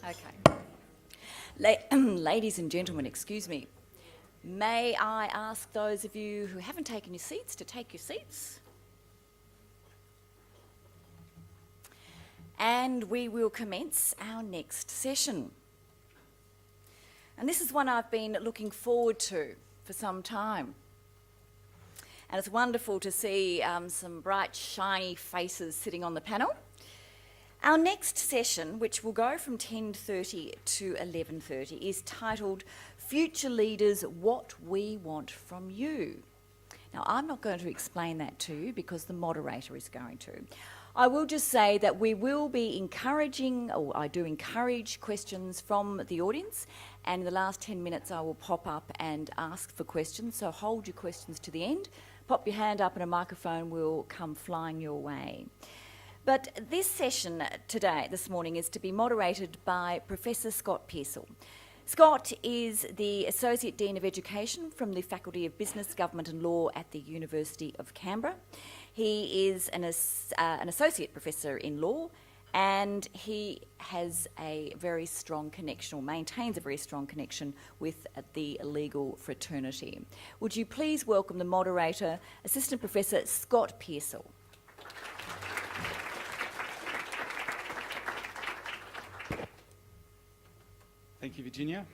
Okay. Ladies and gentlemen, excuse me. May I ask those of you who haven't taken your seats to take your seats? And we will commence our next session. And this is one I've been looking forward to for some time. And it's wonderful to see some bright, shiny faces sitting on the panel. Our next session, which will go from 10:30 to 11:30, is titled Future Leaders, What We Want From You. Now, I'm not going to explain that to you because the moderator is going to. I will just say that we will be encouraging, or I do encourage questions from the audience, and in the last 10 minutes I will pop up and ask for questions, so hold your questions to the end. Pop your hand up and a microphone will come flying your way. But this session this morning, is to be moderated by Professor Scott Pearsall. Scott is the Associate Dean of Education from the Faculty of Business, Government and Law at the University of Canberra. He is an Associate Professor in Law, and he has a very strong connection, or maintains a very strong connection with the legal fraternity. Would you please welcome the moderator, Assistant Professor Scott Pearsall. Thank you, Virginia.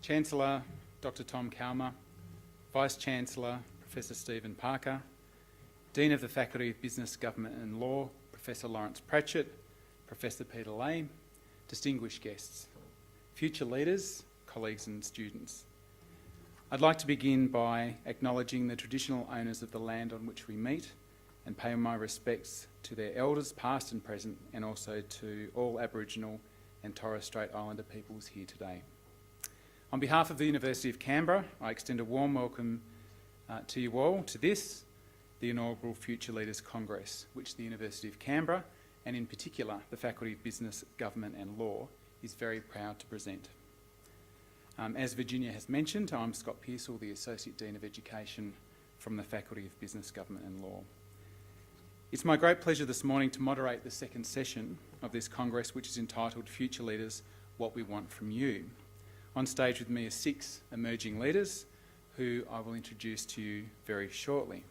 Chancellor Dr. Tom Calmer, Vice-Chancellor Professor Stephen Parker, Dean of the Faculty of Business, Government and Law, Professor Lawrence Pratchett, Professor Peter Lay, distinguished guests, future leaders, colleagues and students. I'd like to begin by acknowledging the traditional owners of the land on which we meet and pay my respects to their elders, past and present, and also to all Aboriginal and Torres Strait Islander peoples here today. On behalf of the University of Canberra, I extend a warm welcome to you all to this, the inaugural Future Leaders Congress, which the University of Canberra, and in particular the Faculty of Business, Government and Law, is very proud to present. As Virginia has mentioned, I'm Scott Pearsall, the Associate Dean of Education from the Faculty of Business, Government and Law. It's my great pleasure this morning to moderate the second session of this Congress, which is entitled Future Leaders, What We Want From You. On stage with me are 6 emerging leaders who I will introduce to you very shortly.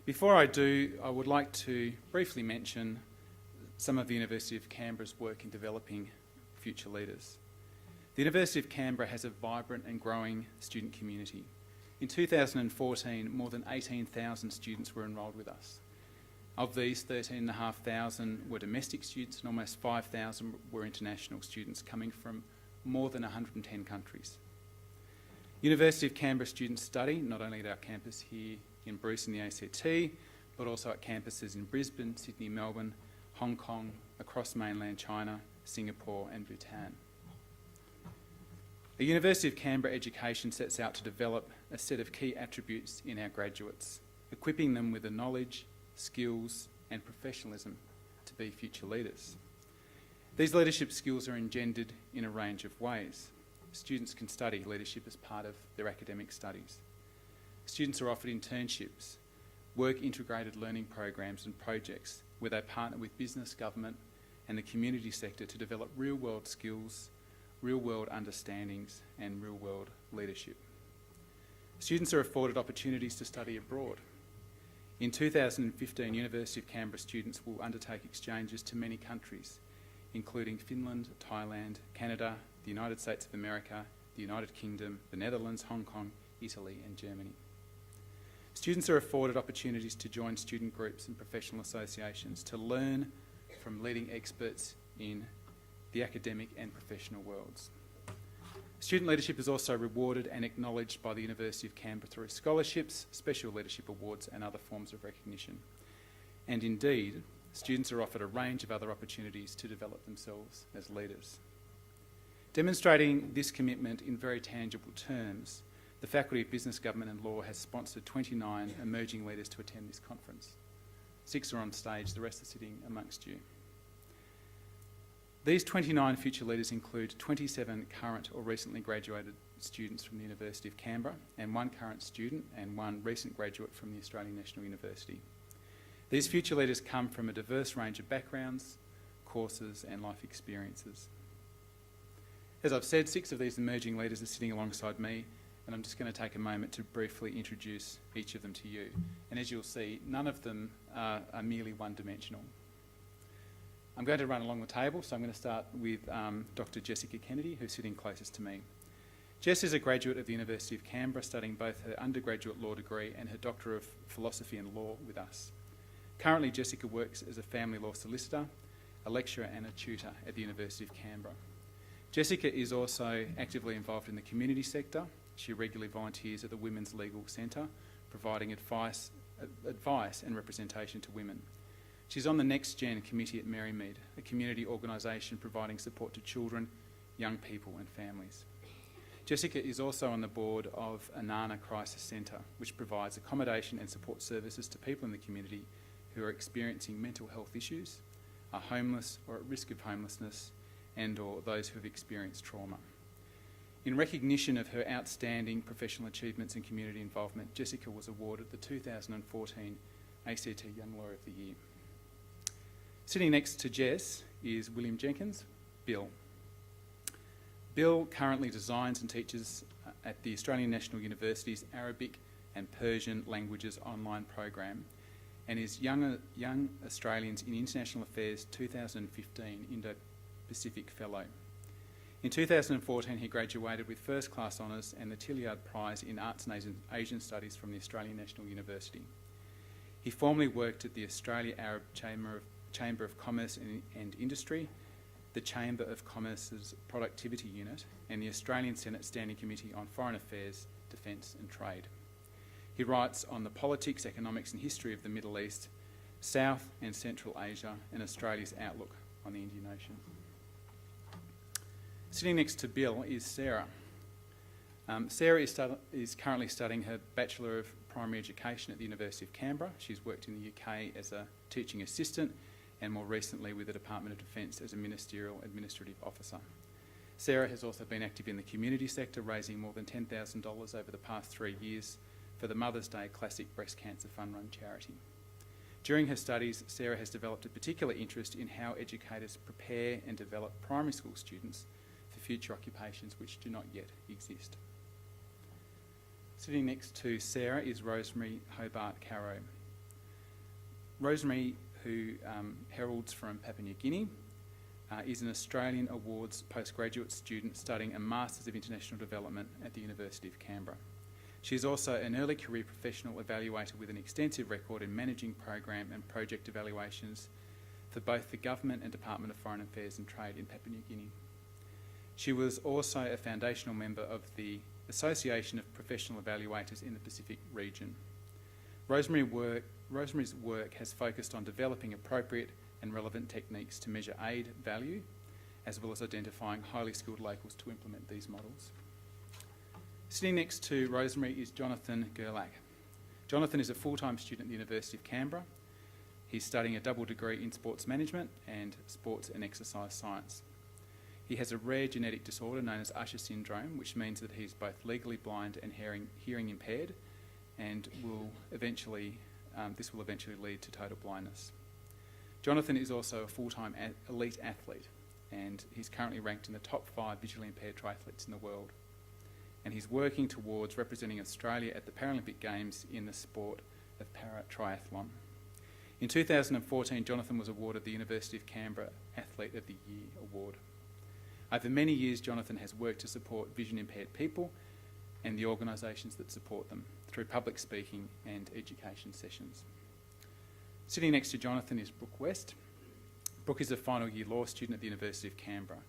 Before I do, I would like to briefly mention some of the University of Canberra's work in developing future leaders. The University of Canberra has a vibrant and growing student community. In 2014, more than 18,000 students were enrolled with us. Of these, 13,500 were domestic students and almost 5,000 were international students coming from more than 110 countries. University of Canberra students study not only at our campus here in Bruce in the ACT, but also at campuses in Brisbane, Sydney, Melbourne, Hong Kong, across mainland China, Singapore and Bhutan. The University of Canberra education sets out to develop a set of key attributes in our graduates, equipping them with the knowledge, skills and professionalism to be future leaders. These leadership skills are engendered in a range of ways. Students can study leadership as part of their academic studies. Students are offered internships, work-integrated learning programs and projects where they partner with business, government and the community sector to develop real-world skills, real-world understandings and real-world leadership. Students are afforded opportunities to study abroad. In 2015, University of Canberra students will undertake exchanges to many countries, including Finland, Thailand, Canada, the United States of America, the United Kingdom, the Netherlands, Hong Kong, Italy and Germany. Students are afforded opportunities to join student groups and professional associations to learn from leading experts in the academic and professional worlds. Student leadership is also rewarded and acknowledged by the University of Canberra through scholarships, special leadership awards and other forms of recognition. And indeed, students are offered a range of other opportunities to develop themselves as leaders. Demonstrating this commitment in very tangible terms, the Faculty of Business, Government and Law has sponsored 29 emerging leaders to attend this conference. 6 are on stage, the rest are sitting amongst you. These 29 future leaders include 27 current or recently graduated students from the University of Canberra and 1 current student and 1 recent graduate from the Australian National University. These future leaders come from a diverse range of backgrounds, courses and life experiences. As I've said, 6 of these emerging leaders are sitting alongside me, and I'm just going to take a moment to briefly introduce each of them to you. And as you'll see, none of them are merely one-dimensional. I'm going to run along the table, so I'm going to start with Dr. Jessica Kennedy, who's sitting closest to me. Jess is a graduate of the University of Canberra, studying both her undergraduate law degree and her Doctor of Philosophy and Law with us. Currently, Jessica works as a family law solicitor, a lecturer and a tutor at the University of Canberra. Jessica is also actively involved in the community sector. She regularly volunteers at the Women's Legal Centre, providing advice and representation to women. She's on the Next Gen committee at Merrymead, a community organisation providing support to children, young people and families. Jessica is also on the board of Anana Crisis Centre, which provides accommodation and support services to people in the community who are experiencing mental health issues, are homeless or at risk of homelessness, and or those who have experienced trauma. In recognition of her outstanding professional achievements and community involvement, Jessica was awarded the 2014 ACT Young Lawyer of the Year. Sitting next to Jess is William Jenkins, Bill. Bill currently designs and teaches at the Australian National University's Arabic and Persian languages online program and is Young Australians in International Affairs 2015 Indo-Pacific Fellow. In 2014 he graduated with first class honours and the Tilliard Prize in Arts and Asian Studies from the Australian National University. He formerly worked at the Australia Arab Chamber of Commerce and Industry, the Chamber of Commerce's Productivity Unit, and the Australian Senate Standing Committee on Foreign Affairs, Defence and Trade. He writes on the politics, economics and history of the Middle East, South and Central Asia, and Australia's outlook on the Indian Ocean. Sitting next to Bill is Sarah. Sarah is currently studying her Bachelor of Primary Education at the University of Canberra. She's worked in the UK as a teaching assistant and more recently with the Department of Defence as a Ministerial Administrative Officer. Sarah has also been active in the community sector, raising more than $10,000 over the past 3 years for the Mother's Day Classic Breast Cancer Fund Run charity. During her studies, Sarah has developed a particular interest in how educators prepare and develop primary school students for future occupations which do not yet exist. Sitting next to Sarah is Rosemary Hobart Carrow. Rosemary, who heralds from Papua New Guinea, is an Australian Awards postgraduate student studying a Masters of International Development at the University of Canberra. She is also an early career professional evaluator with an extensive record in managing program and project evaluations for both the Government and Department of Foreign Affairs and Trade in Papua New Guinea. She was also a foundational member of the Association of Professional Evaluators in the Pacific region. Rosemary's work has focused on developing appropriate and relevant techniques to measure aid value, as well as identifying highly skilled locals to implement these models. Sitting next to Rosemary is Jonathan Gerlach. Jonathan is a full-time student at the University of Canberra. He's studying a double degree in sports management and sports and exercise science. He has a rare genetic disorder known as Usher syndrome, which means that he's both legally blind and hearing impaired, and this will eventually lead to total blindness. Jonathan is also a full-time elite athlete, and he's currently ranked in the top 5 visually impaired triathletes in the world. And he's working towards representing Australia at the Paralympic Games in the sport of para-triathlon. In 2014, Jonathan was awarded the University of Canberra Athlete of the Year award. Over many years, Jonathan has worked to support vision-impaired people and the organisations that support them through public speaking and education sessions. Sitting next to Jonathan is Brooke West. Brooke is a final year law student at the University of Canberra.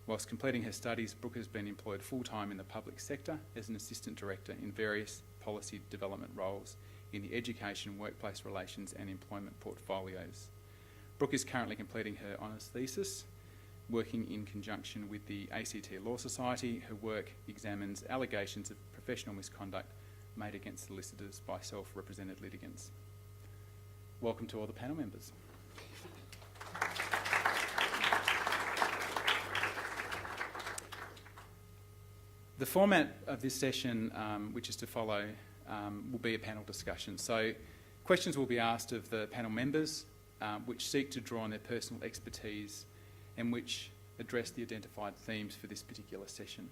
Whilst completing her studies, Brooke has been employed full-time in the public sector as an assistant director in various policy development roles in the education, workplace relations and employment portfolios. Brooke is currently completing her honours thesis, working in conjunction with the ACT Law Society. Her work examines allegations of professional misconduct made against solicitors by self-represented litigants. Welcome to all the panel members. The format of this session, which is to follow, will be a panel discussion. So questions will be asked of the panel members which seek to draw on their personal expertise and which address the identified themes for this particular session.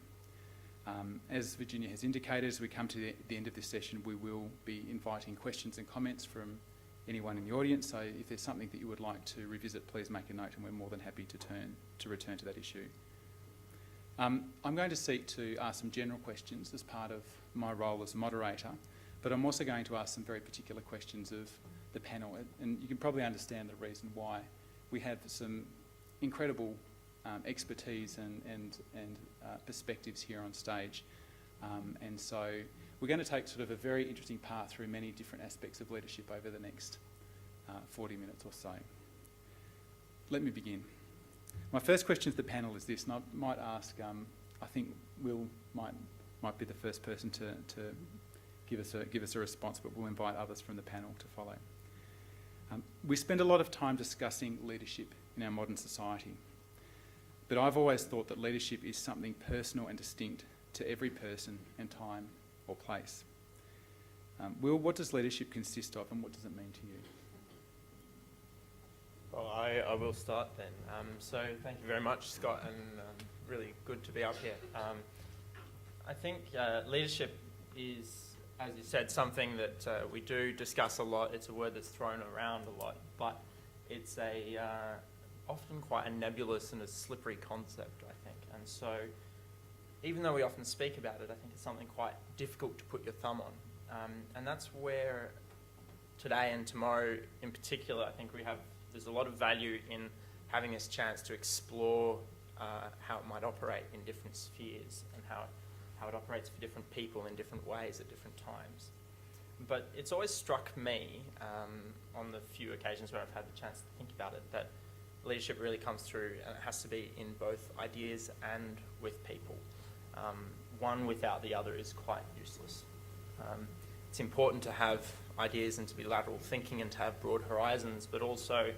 As Virginia has indicated, as we come to the end of this session, we will be inviting questions and comments from anyone in the audience. So if there's something that you would like to revisit, please make a note, and we're more than happy to return to that issue. I'm going to seek to ask some general questions as part of my role as moderator, but I'm also going to ask some very particular questions of the panel, and you can probably understand the reason why. We have some incredible expertise and perspectives here on stage, and so we're going to take sort of a very interesting path through many different aspects of leadership over the next 40 minutes or so. Let me begin. My first question to the panel is this, and I might ask, I think Will might be the first person to give us a response, but we'll invite others from the panel to follow. We spend a lot of time discussing leadership in our modern society, but I've always thought that leadership is something personal and distinct to every person and time or place. Will, what does leadership consist of, and what does it mean to you? Well, I will start then. So thank you very much, Scott, and really good to be up here. I think leadership is, as you said, something that we do discuss a lot. It's a word that's thrown around a lot, but it's often quite a nebulous and a slippery concept, I think. And so even though we often speak about it, I think it's something quite difficult to put your thumb on. And that's where today and tomorrow in particular, I think there's a lot of value in having this chance to explore how it might operate in different spheres and how it operates for different people in different ways at different times. But it's always struck me on the few occasions where I've had the chance to think about it that leadership really comes through, and it has to be in both ideas and with people. One without the other is quite useless. It's important to have ideas and to be lateral thinking and to have broad horizons, but also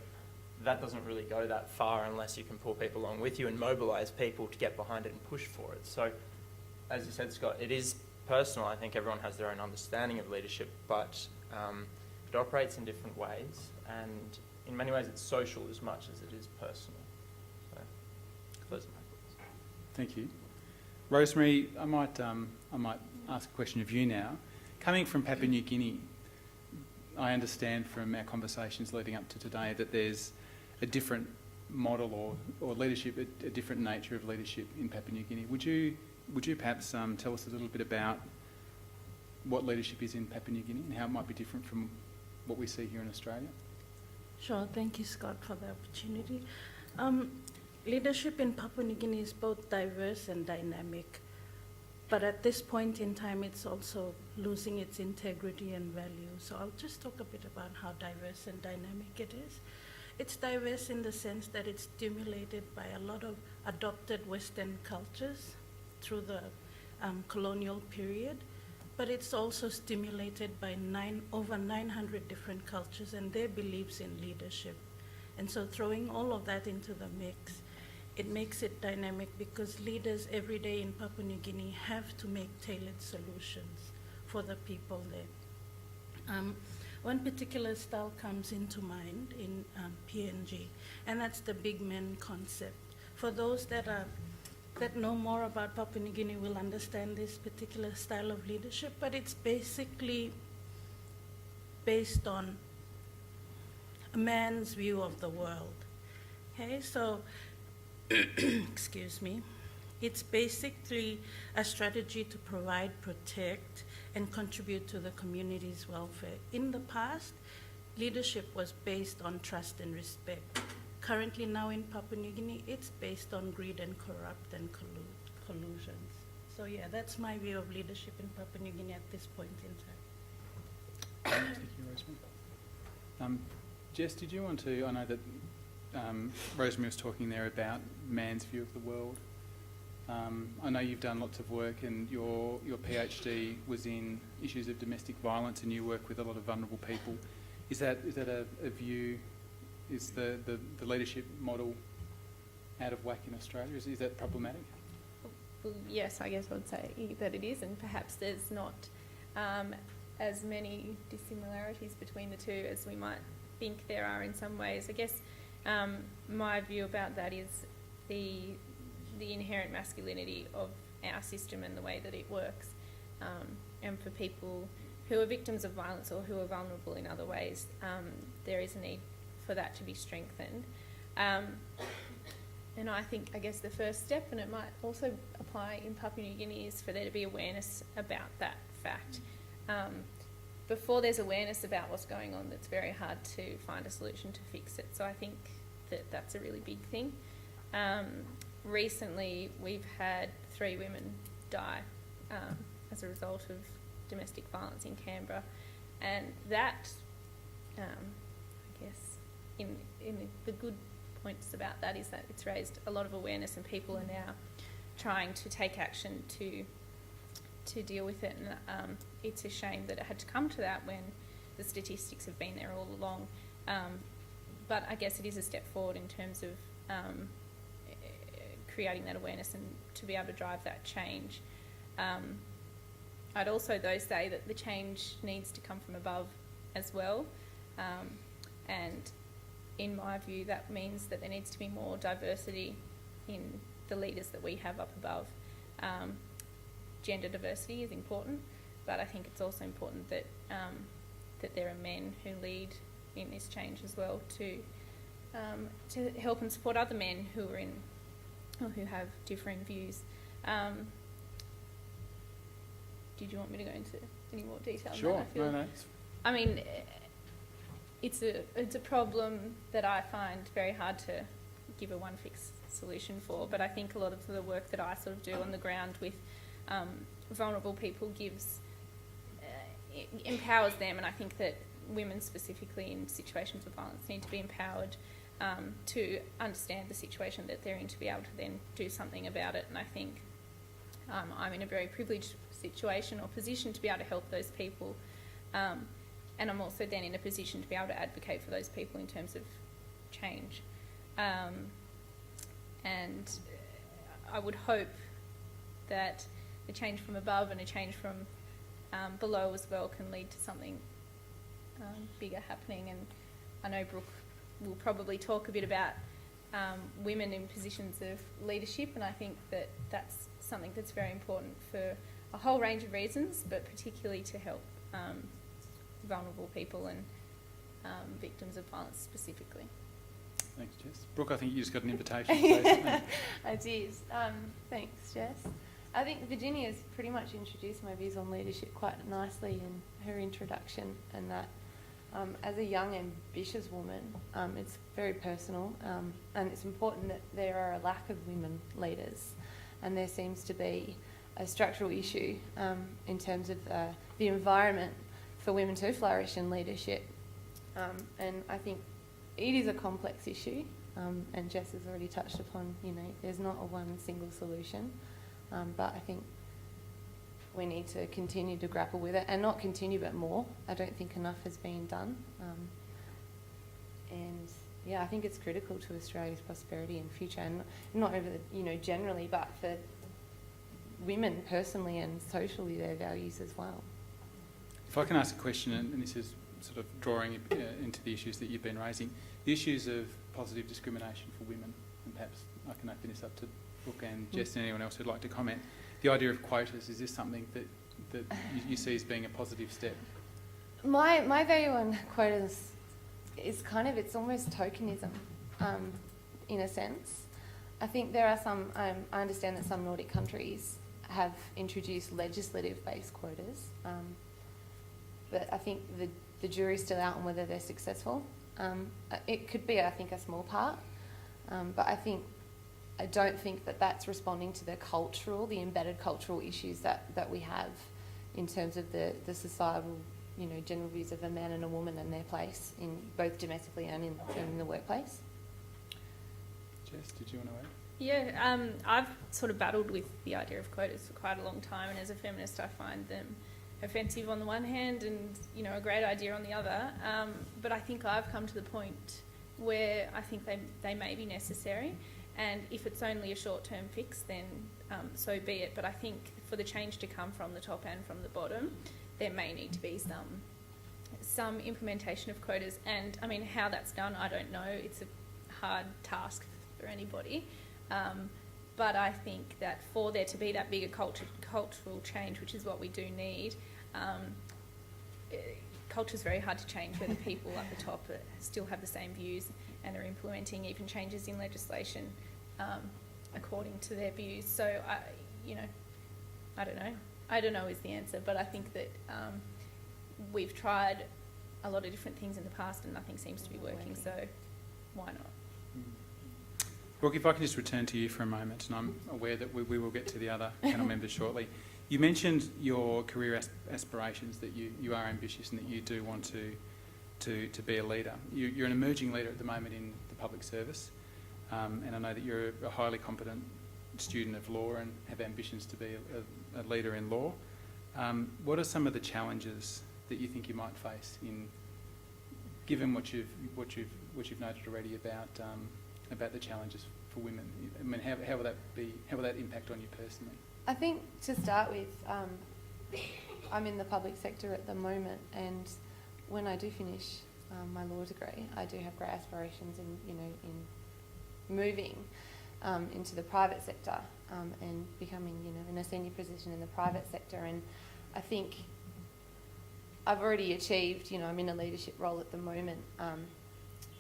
that doesn't really go that far unless you can pull people along with you and mobilise people to get behind it and push for it. So, as you said, Scott, it is personal. I think everyone has their own understanding of leadership, but it operates in different ways, and in many ways it's social as much as it is personal. So, those are my thoughts. Thank you. Rosemary, I might ask a question of you now. Coming from Papua New Guinea, I understand from our conversations leading up to today that there's a different model or leadership, a different nature of leadership in Papua New Guinea. Would you perhaps tell us a little bit about what leadership is in Papua New Guinea and how it might be different from what we see here in Australia? Sure, thank you, Scott, for the opportunity. Leadership in Papua New Guinea is both diverse and dynamic, but at this point in time, it's also losing its integrity and value. So I'll just talk a bit about how diverse and dynamic it is. It's diverse in the sense that it's stimulated by a lot of adopted Western cultures through the colonial period, but it's also stimulated by over 900 different cultures and their beliefs in leadership. And so throwing all of that into the mix, it makes it dynamic because leaders every day in Papua New Guinea have to make tailored solutions for the people there. One particular style comes into mind in PNG, and that's the big men concept. For those that know more about Papua New Guinea will understand this particular style of leadership, but it's basically based on a man's view of the world. Okay, so excuse me, it's basically a strategy to provide, protect, and contribute to the community's welfare. In the past, leadership was based on trust and respect. Currently now in Papua New Guinea, it's based on greed and corrupt and collusions. So yeah, that's my view of leadership in Papua New Guinea at this point in time. Thank you, Rosemary. Jess, did you want to, I know that Rosemary was talking there about man's view of the world. I know you've done lots of work, and your PhD was in issues of domestic violence, and you work with a lot of vulnerable people. Is that a view? Is the leadership model out of whack in Australia? Is that problematic? Well, yes, I guess I would say that it is, and perhaps there's not as many dissimilarities between the two as we might think there are in some ways. I guess my view about that is the inherent masculinity of our system and the way that it works. And for people who are victims of violence or who are vulnerable in other ways, there is a need for that to be strengthened. And I guess the first step, and it might also apply in Papua New Guinea, is for there to be awareness about that fact. Before there's awareness about what's going on, it's very hard to find a solution to fix it. So I think that that's a really big thing. Recently, we've had 3 women die as a result of domestic violence in Canberra, and that, I guess, in the good points about that is that it's raised a lot of awareness, and people are now trying to take action to deal with it. And it's a shame that it had to come to that when the statistics have been there all along. But I guess it is a step forward in terms of creating that awareness and to be able to drive that change. I'd also, though, say that the change needs to come from above as well. And in my view, that means that there needs to be more diversity in the leaders that we have up above. Gender diversity is important, but I think it's also important that that there are men who lead in this change as well, to help and support other men who are in or who have differing views. Did you want me to go into any more detail? Sure. No. I mean, it's a problem that I find very hard to give a one-fix solution for, but I think a lot of the work that I sort of do on the ground with vulnerable people empowers them, and I think that women specifically in situations of violence need to be empowered to understand the situation that they're in, to be able to then do something about it. And I think I'm in a very privileged situation or position to be able to help those people, and I'm also then in a position to be able to advocate for those people in terms of change. And I would hope that a change from above and a change from below as well can lead to something bigger happening. And I know Brooke will probably talk a bit about women in positions of leadership, and I think that that's something that's very important for a whole range of reasons, but particularly to help vulnerable people and victims of violence specifically. Thanks, Jess. Brooke, I think you just got an invitation. So I did. Thanks, Jess. I think Virginia's pretty much introduced my views on leadership quite nicely in her introduction, and that as a young, ambitious woman, it's very personal, and it's important that there are a lack of women leaders, and there seems to be a structural issue in terms of the environment for women to flourish in leadership. And I think it is a complex issue, and Jess has already touched upon, there's not a one single solution, but I think we need to continue to grapple with it, and not continue but more. I don't think enough has been done. And yeah, I think it's critical to Australia's prosperity and future, and not over the, generally, but for women personally and socially, their values as well. if I can ask a question, and this is sort of drawing into the issues that you've been raising, the issues of positive discrimination for women, and perhaps I can open this up to Brooke and Jess and anyone else who'd like to comment. The idea of quotas, is this something that you see as being a positive step? My value on quotas is it's almost tokenism, in a sense. I think there are some, I understand that some Nordic countries have introduced legislative-based quotas, but I think the jury's still out on whether they're successful. It could be, I think, a small part, but I don't think that that's responding to the embedded cultural issues that we have in terms of the societal, general views of a man and a woman and their place in both domestically and in the workplace. Jess, did you want to add? Yeah, I've sort of battled with the idea of quotas for quite a long time, and as a feminist I find them offensive on the one hand and, a great idea on the other. But I think I've come to the point where I think they may be necessary, and if it's only a short-term fix, then so be it. But I think for the change to come from the top and from the bottom, there may need to be some implementation of quotas, and I mean how that's done, I don't know. It's a hard task for anybody, but I think that for there to be that bigger cultural change, which is what we do need, culture is very hard to change where the people at the top still have the same views and are implementing even changes in legislation according to their views. So I don't know. I don't know is the answer, but I think that we've tried a lot of different things in the past and nothing seems to be working, so why not? Brooke, if I can just return to you for a moment, and I'm aware that we will get to the other panel members shortly. You mentioned your career aspirations, that you are ambitious and that you do want to be a leader. You're an emerging leader at the moment in the public service, and I know that you're a highly competent student of law and have ambitions to be a leader in law. What are some of the challenges that you think you might face given what you've noted already about the challenges for women? I mean, how will that impact on you personally? I think to start with, I'm in the public sector at the moment, and when I do finish my law degree, I do have great aspirations in moving into the private sector and becoming in a senior position in the private sector. And I think I've already achieved, I'm in a leadership role at the moment,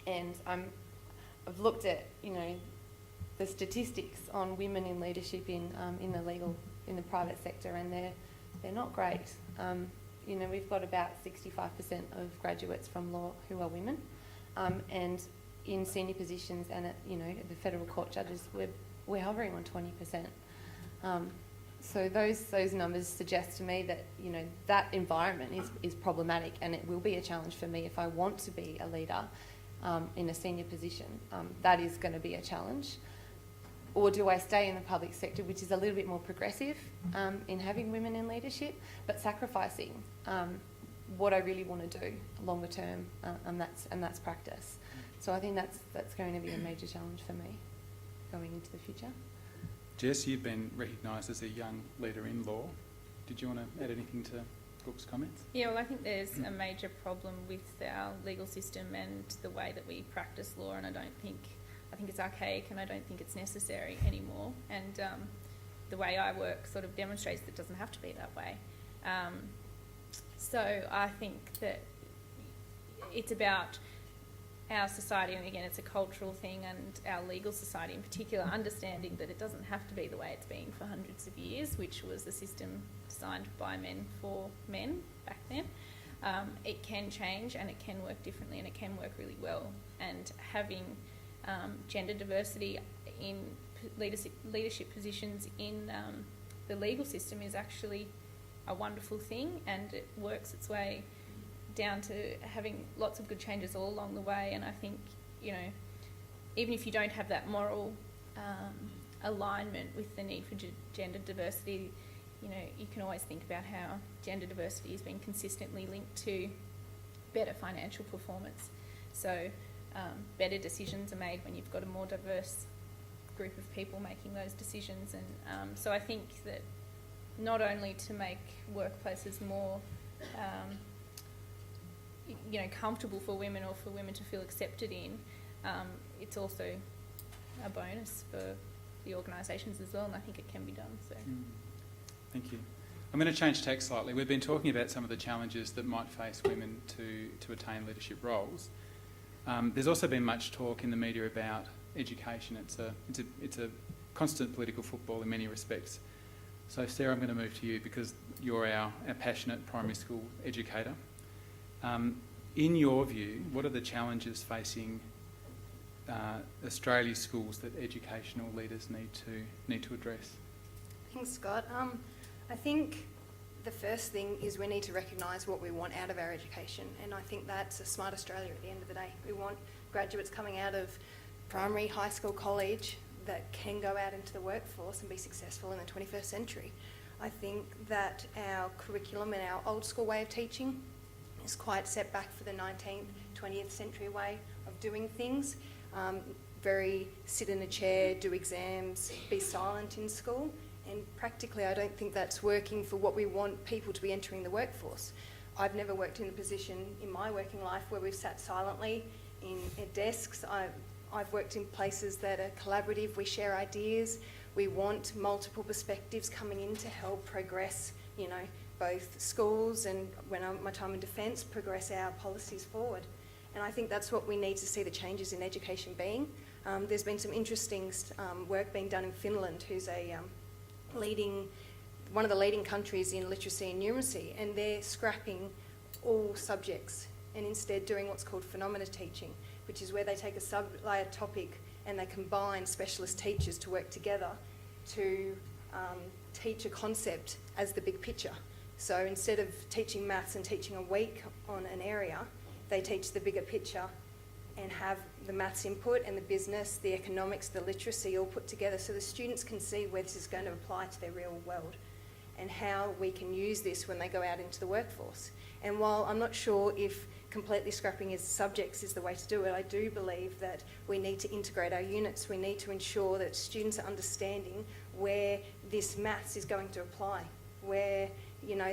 and I've looked at the statistics on women in leadership in the private sector, and they're not great. We've got about 65% of graduates from law who are women, and in senior positions and at the federal court judges, we're hovering on 20%. So those numbers suggest to me that that environment is problematic, and it will be a challenge for me if I want to be a leader in a senior position. That is going to be a challenge. Or do I stay in the public sector, which is a little bit more progressive in having women in leadership, but sacrificing what I really want to do longer term, and that's practice. So I think that's going to be a major challenge for me going into the future. Jess, you've been recognised as a young leader in law. Did you want to add anything to Brooke's comments? Yeah, well, I think there's a major problem with our legal system and the way that we practice law, and I think it's archaic, and I don't think it's necessary anymore. And the way I work sort of demonstrates that it doesn't have to be that way. So I think that it's about our society, and again, it's a cultural thing, and our legal society in particular, understanding that it doesn't have to be the way it's been for hundreds of years, which was a system designed by men for men back then. It can change, and it can work differently, and it can work really well. And having gender diversity in leadership positions in the legal system is actually a wonderful thing, and it works its way down to having lots of good changes all along the way. And I think, even if you don't have that moral alignment with the need for gender diversity, you can always think about how gender diversity has been consistently linked to better financial performance. So better decisions are made when you've got a more diverse group of people making those decisions. And so I think that not only to make workplaces more comfortable for women, or for women to feel accepted in, it's also a bonus for the organisations as well, and I think it can be done. So. Thank you. I'm going to change tack slightly. We've been talking about some of the challenges that might face women to attain leadership roles. There's also been much talk in the media about education. It's a constant political football in many respects. So Sarah, I'm going to move to you because you're our passionate primary school educator. In your view, what are the challenges facing Australia's schools that educational leaders need to address? Thanks, Scott. I think the first thing is we need to recognise what we want out of our education, and I think that's a smart Australia at the end of the day. We want graduates coming out of primary, high school, college that can go out into the workforce and be successful in the 21st century. I think that our curriculum and our old school way of teaching is quite set back for the 19th, 20th century way of doing things. Very sit in a chair, do exams, be silent in school. And practically, I don't think that's working for what we want people to be entering the workforce. I've never worked in a position in my working life where we've sat silently at desks. I've worked in places that are collaborative, we share ideas, we want multiple perspectives coming in to help progress, both schools and my time in defence, progress our policies forward. And I think that's what we need to see the changes in education being. There's been some interesting work being done in Finland, who's one of the leading countries in literacy and numeracy, and they're scrapping all subjects and instead doing what's called phenomena teaching, which is where they take a sub-layer topic and they combine specialist teachers to work together to teach a concept as the big picture. So instead of teaching maths and teaching a week on an area, they teach the bigger picture and have the maths input and the business, the economics, the literacy all put together so the students can see where this is going to apply to their real world and how we can use this when they go out into the workforce. And while I'm not sure if completely scrapping as subjects is the way to do it, I do believe that we need to integrate our units. We need to ensure that students are understanding where this maths is going to apply, where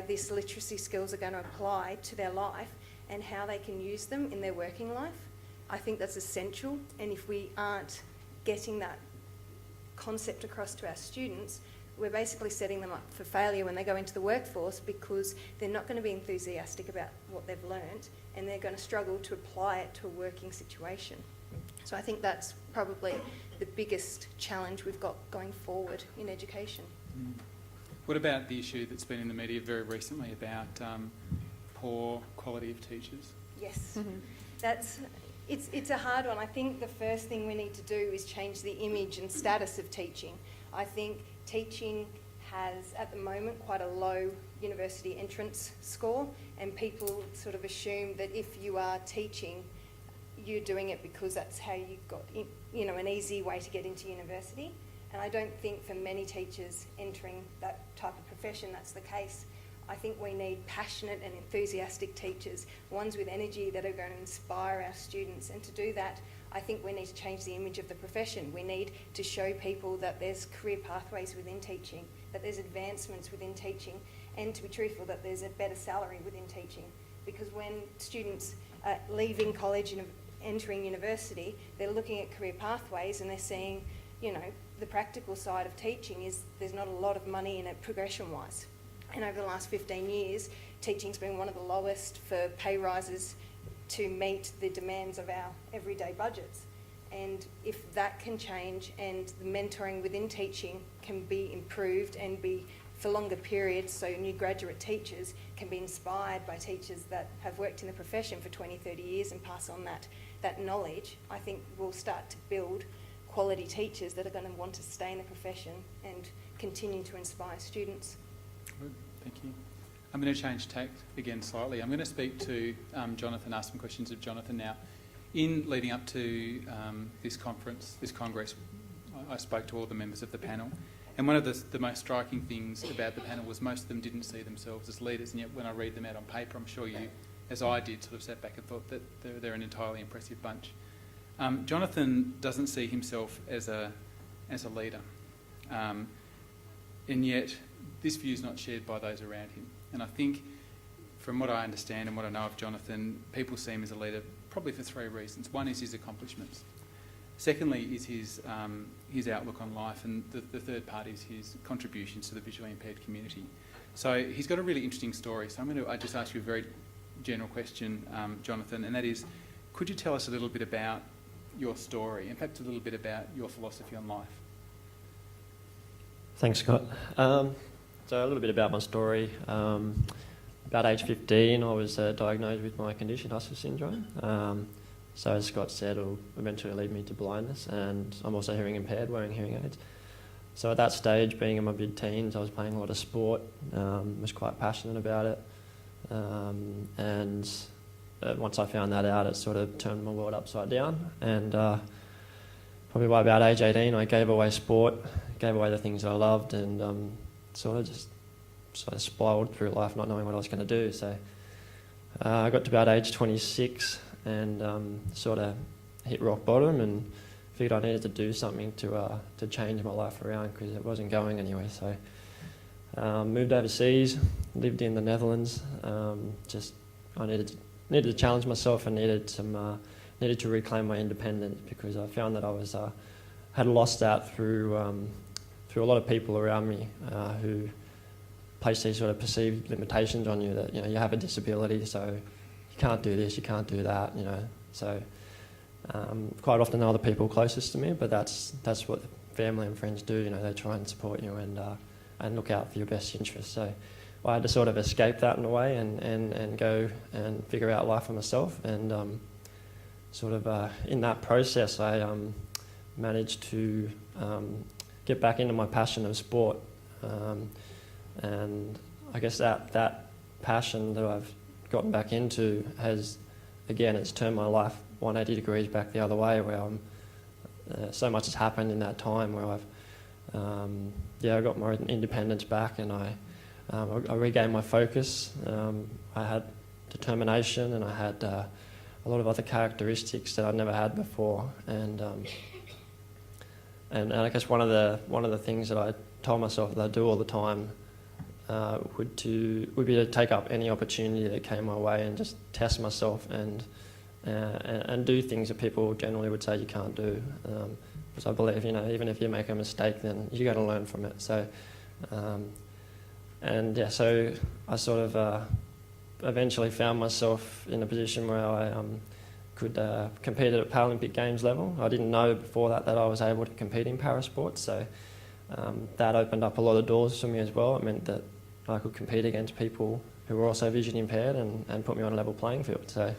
these literacy skills are going to apply to their life and how they can use them in their working life. I think that's essential, and if we aren't getting that concept across to our students, we're basically setting them up for failure when they go into the workforce because they're not going to be enthusiastic about what they've learnt and they're going to struggle to apply it to a working situation. So I think that's probably the biggest challenge we've got going forward in education. What about the issue that's been in the media very recently about poor quality of teachers? Yes, it's a hard one. I think the first thing we need to do is change the image and status of teaching. I think teaching has, at the moment, quite a low university entrance score, and people sort of assume that if you are teaching, you're doing it because that's how you got, an easy way to get into university. And I don't think for many teachers entering that type of profession that's the case. I think we need passionate and enthusiastic teachers, ones with energy that are going to inspire our students. And to do that, I think we need to change the image of the profession. We need to show people that there's career pathways within teaching, that there's advancements within teaching, and to be truthful, that there's a better salary within teaching. Because when students are leaving college and entering university, they're looking at career pathways and they're seeing, the practical side of teaching is there's not a lot of money in it progression-wise. And over the last 15 years, teaching's been one of the lowest for pay rises to meet the demands of our everyday budgets. And if that can change and the mentoring within teaching can be improved and be for longer periods, so new graduate teachers can be inspired by teachers that have worked in the profession for 20, 30 years and pass on that knowledge, I think we'll start to build quality teachers that are going to want to stay in the profession and continue to inspire students. Good, thank you. I'm going to change tack again slightly. I'm going to speak to Jonathan, ask some questions of Jonathan now. In leading up to this congress, I spoke to all the members of the panel, and one of the most striking things about the panel was most of them didn't see themselves as leaders, and yet when I read them out on paper, I'm sure you, as I did, sort of sat back and thought that they're an entirely impressive bunch. Jonathan doesn't see himself as a leader, and yet this view is not shared by those around him. And I think, from what I understand and what I know of Jonathan, people see him as a leader probably for three reasons. One is his accomplishments. Secondly is his outlook on life, and the third part is his contributions to the visually impaired community. So he's got a really interesting story. So I'm going to just ask you a very general question, Jonathan, and that is, could you tell us a little bit about your story and perhaps a little bit about your philosophy on life? Thanks, Scott. So a little bit about my story. About age 15, I was diagnosed with my condition, Husserl syndrome. So as Scott said, it'll eventually lead me to blindness, and I'm also hearing impaired, wearing hearing aids. So at that stage, being in my mid-teens, I was playing a lot of sport, was quite passionate about it, and once I found that out, it sort of turned my world upside down, and probably by about age 18, I gave away sport, gave away the things I loved, and sort of spiraled through life not knowing what I was going to do. So I got to about age 26 and sort of hit rock bottom and figured I needed to do something to change my life around because it wasn't going anywhere. So moved overseas, lived in the Netherlands. I needed to challenge myself and needed to reclaim my independence, because I found that I had lost that through a lot of people around me who place these sort of perceived limitations on you, that you have a disability, so you can't do this, you can't do that, So quite often they're the people closest to me, but that's what family and friends do. They try and support you and look out for your best interests. So I had to sort of escape that in a way and go and figure out life for myself. And in that process, I managed to get back into my passion of sport. And I guess that passion that I've gotten back into it's turned my life 180 degrees back the other way, where so much has happened in that time where I got my independence back, and I regained my focus. I had determination, and I had a lot of other characteristics that I'd never had before. And I guess one of the things that I told myself that I do all the time would be to take up any opportunity that came my way and just test myself and do things that people generally would say you can't do. Because I believe, even if you make a mistake, then you're going to learn from it. So, so I sort of eventually found myself in a position where I could compete at a Paralympic Games level. I didn't know before that I was able to compete in parasports, so that opened up a lot of doors for me as well. It meant that I could compete against people who were also vision impaired and put me on a level playing field. So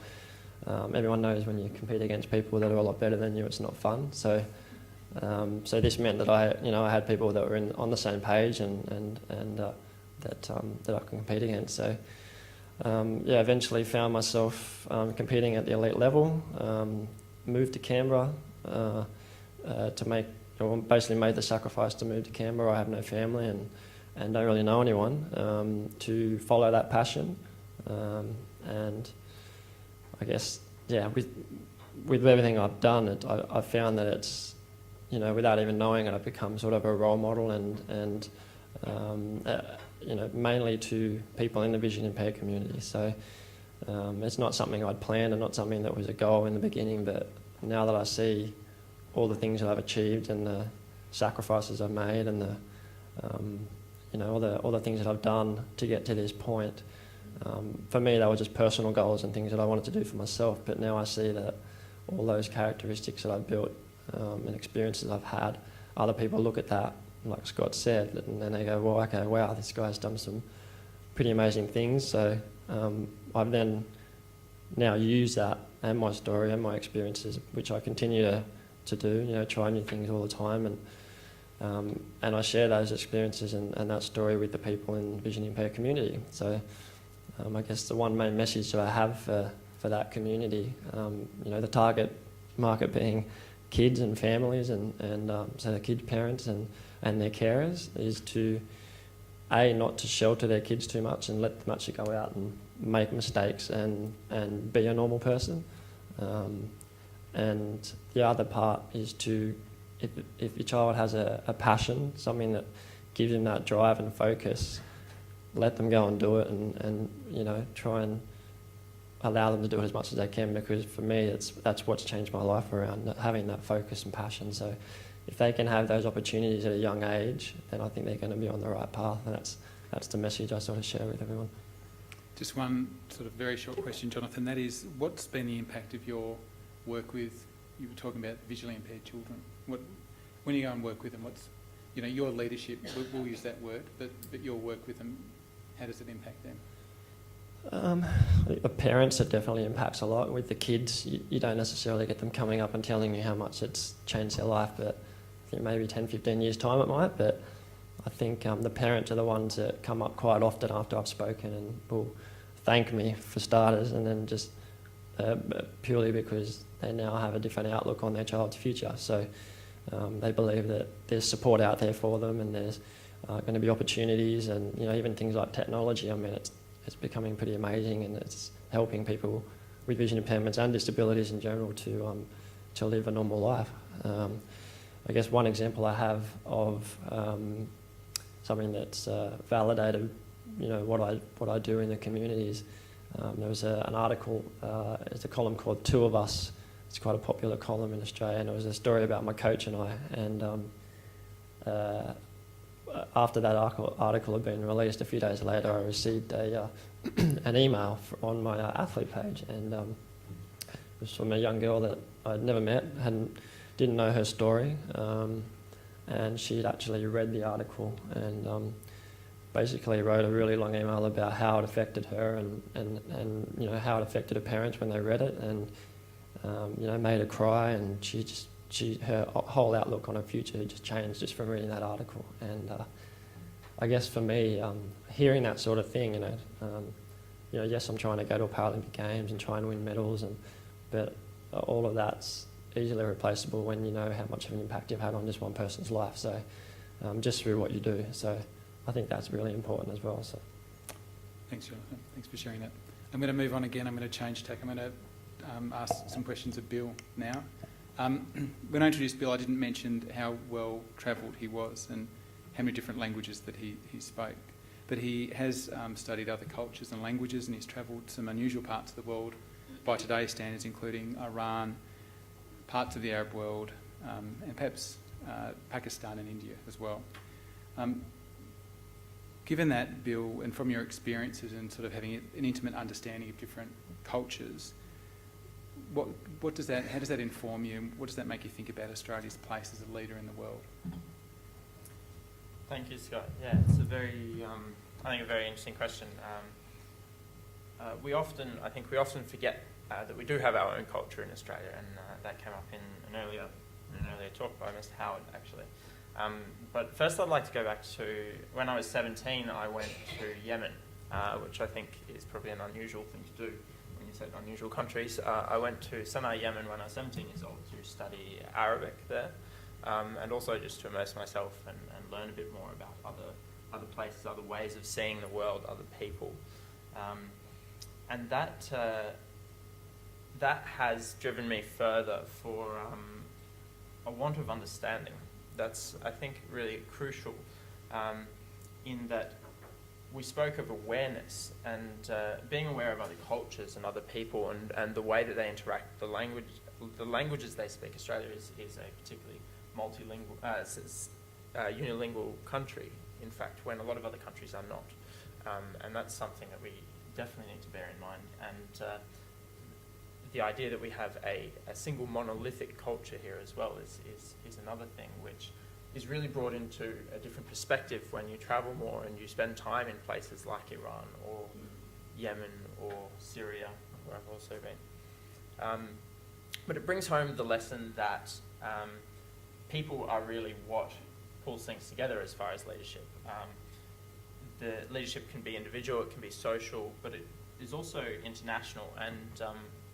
everyone knows when you compete against people that are a lot better than you, it's not fun. So this meant that I had people that were on the same page and that I could compete against. So eventually found myself competing at the elite level. Moved to Canberra basically made the sacrifice to move to Canberra. I have no family and don't really know anyone to follow that passion. And I guess, with everything I've done, I've found that it's, without even knowing it, I've become sort of a role model and mainly to people in the vision impaired community. So it's not something I'd planned and not something that was a goal in the beginning, but now that I see all the things that I've achieved and the sacrifices I've made and all the things that I've done to get to this point, for me they were just personal goals and things that I wanted to do for myself. But now I see that all those characteristics that I've built and experiences I've had, other people look at that, like Scott said, and then they go, well, okay, wow, this guy's done some pretty amazing things. So I've then now used that and my story and my experiences, which I continue to do, try new things all the time, and I share those experiences and that story with the people in the vision impaired community. So I guess the one main message that I have for that community, the target market being kids and families and so the kids' parents and their carers, is to not to shelter their kids too much and let them actually go out and make mistakes and be a normal person. And the other part is to, if your child has a passion, something that gives them that drive and focus, let them go and do it and try and allow them to do it as much as they can, because for me that's what's changed my life around having that focus and passion. So if they can have those opportunities at a young age, then I think they're going to be on the right path, and that's the message I sort of share with everyone. Just one sort of very short question, Jonathan, that is, what's been the impact of your work with, you were talking about visually impaired children, when you go and work with them, what's, your leadership, we'll use that word, but your work with them, how does it impact them? The parents, it definitely impacts a lot. With the kids, you don't necessarily get them coming up and telling you how much it's changed their life, but I think maybe 10, 15 years' time it might. But I think the parents are the ones that come up quite often after I've spoken and will thank me for starters, and then just purely because they now have a different outlook on their child's future. So they believe that there's support out there for them, and there's going to be opportunities, and even things like technology. I mean, it's becoming pretty amazing, and it's helping people with vision impairments and disabilities in general to live a normal life. I guess one example I have of something that's validated what I do in the communities. There was an article, it's a column called Two of Us. It's quite a popular column in Australia, and it was a story about my coach and I. And after that article had been released, a few days later, I received an email on my athlete page, and it was from a young girl that I'd never met, didn't know her story, and she'd actually read the article and basically wrote a really long email about how it affected her and how it affected her parents when they read it, and made her cry, and her whole outlook on her future just changed just from reading that article. And I guess for me, hearing that sort of thing, yes, I'm trying to go to Paralympic Games and try and win medals, but all of that's easily replaceable when you know how much of an impact you've had on just one person's life. So just through what you do. So I think that's really important as well. So Thanks, Jonathan. Thanks for sharing that. I'm going to move on again. I'm going to change tack. I'm going to ask some questions of Bill now. When I introduced Bill, I didn't mention how well travelled he was and how many different languages that he spoke. But he has studied other cultures and languages, and he's travelled some unusual parts of the world by today's standards, including Iran, parts of the Arab world, and perhaps Pakistan and India as well. Given that, Bill, and from your experiences and sort of having an intimate understanding of different cultures, how does that inform you, and what does that make you think about Australia's place as a leader in the world? Thank you, Scott. Yeah, it's a very interesting question. We often forget that we do have our own culture in Australia, and that came up in an earlier talk by Mr. Howard, actually. But first, I'd like to go back to when I was 17. I went to Yemen, which I think is probably an unusual thing to do when you said unusual countries. I went to Sana'a, Yemen, when I was 17 years old to study Arabic there, and also just to immerse myself and learn a bit more about other places, other ways of seeing the world, other people, and that has driven me further for a want of understanding. That's, I think, really crucial in that we spoke of awareness and being aware of other cultures and other people and the way that they interact, the languages they speak. Australia is a particularly multilingual, unilingual country, in fact, when a lot of other countries are not. And that's something that we definitely need to bear in mind. And the idea that we have a single monolithic culture here as well is another thing which is really brought into a different perspective when you travel more and you spend time in places like Iran or Yemen or Syria, where I've also been. But it brings home the lesson that people are really what pulls things together as far as leadership. The leadership can be individual, it can be social, but it is also international. And